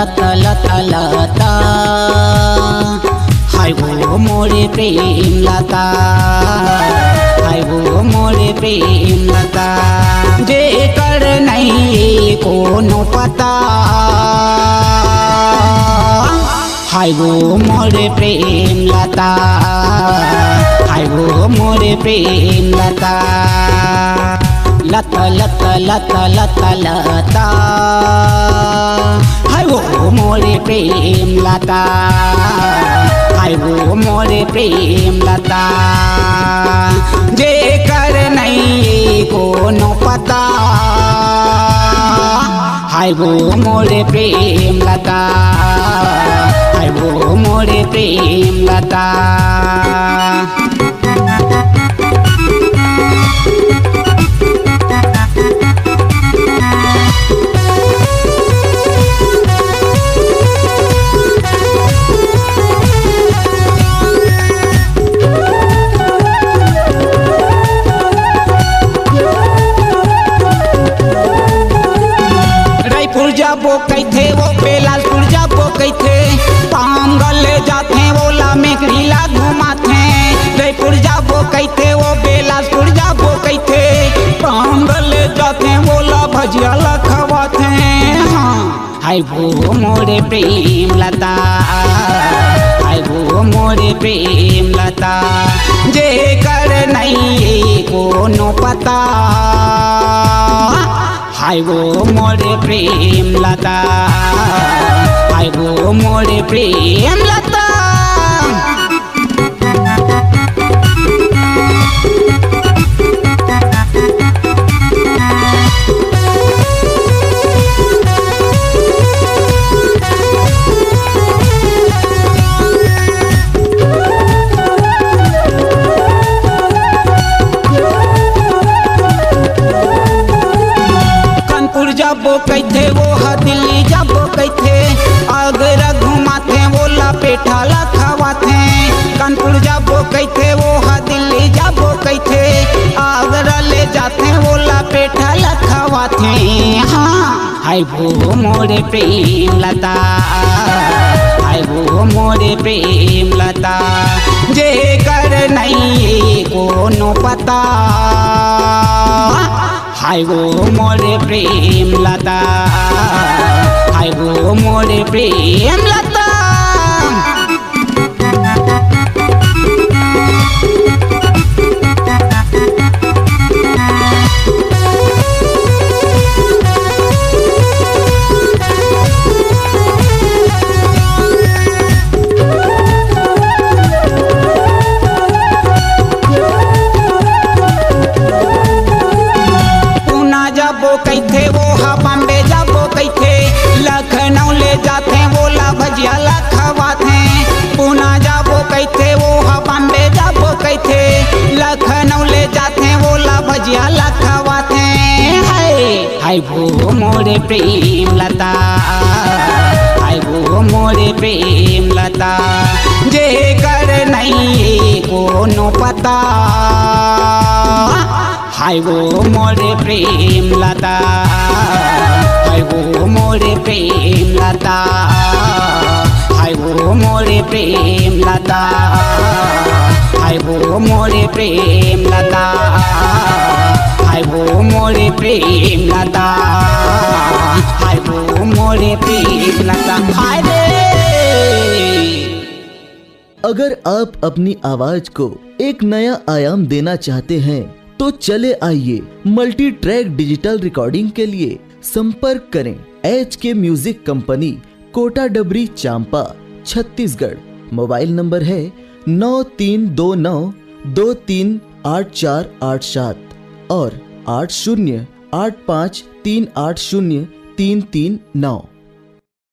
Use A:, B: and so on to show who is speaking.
A: लता लता लता हाय वो मोरे प्रेम लता, हाय वो मोरे प्रेम लता। जेकर नहीं कोनो पता हाय वो मोरे प्रेम लता, हाय वो मोरे प्रेम लता। लता लता लता लता लता हाय वो मोरे प्रेम लता, हाय वो मोरे प्रेम लता। जेकर नहीं कोनो पता हाय वो मोरे प्रेम लता, हाय वो मोरे प्रेम लता। जाबो कैथे वो बेलालपुर जाबो कैथे, पामगल जाते वो ला मेघरीला घुमाते। जयपुर जाबो कैथे वो बेलालपुर जाबो कैथे, पामगल जाते वो ला भजिया ला खवाते। हाँ हाय वो मोरे प्रेम लता, हाय वो मोरे प्रेम लता। जेकर नहीं कोनो पता हाय वो मोरे प्रेम लता, हाय वो मोरे प्रेम लता। जाबो कैथे वो हा दिल्ली जाबो कैथे, आगरा घुमाते वो ला पेठा ला खवाते। कानपुर जाबो कैथे वो हा दिल्ली जाबो कैथे, आगरा ले जाते वो ला पेठा ला खवाते। हाँ हाय वो मोरे प्रेम लता, हाय वो मोरे प्रेम लता। जेकर नहीं कोनो पता हाय वो मोरे प्रेम लता, हाय वो मोरे प्रेम लता। कैथे वो हा बॉम्बे जाबो कैथे, लखनऊ ले जाते वो ला भजिया ला खवाते। पूना जाबो कैथे वो हा बॉम्बे जाबो कैथे, लखनऊ ले जाते वो ला भजिया ला खवाते। हाय हाय वो मोरे प्रेम लता, हाय वो मोरे प्रेम लता। जेकर नहीं कोनो पता हाय वो मोरे प्रेम लता, हाय वो मोरे प्रेम लता, हाय वो मोरे प्रेम लता, हाय वो मोरे प्रेम लता, हाय वो मोरे प्रेम लता, हाय वो मोरे प्रेम लता। हाय रे।
B: अगर आप अपनी आवाज को एक नया आयाम देना चाहते हैं तो चले आइए मल्टी ट्रैक डिजिटल रिकॉर्डिंग के लिए संपर्क करें HK म्यूजिक कंपनी, कोटा डबरी, चांपा, छत्तीसगढ़। मोबाइल नंबर है 9329238487 और 8085380339।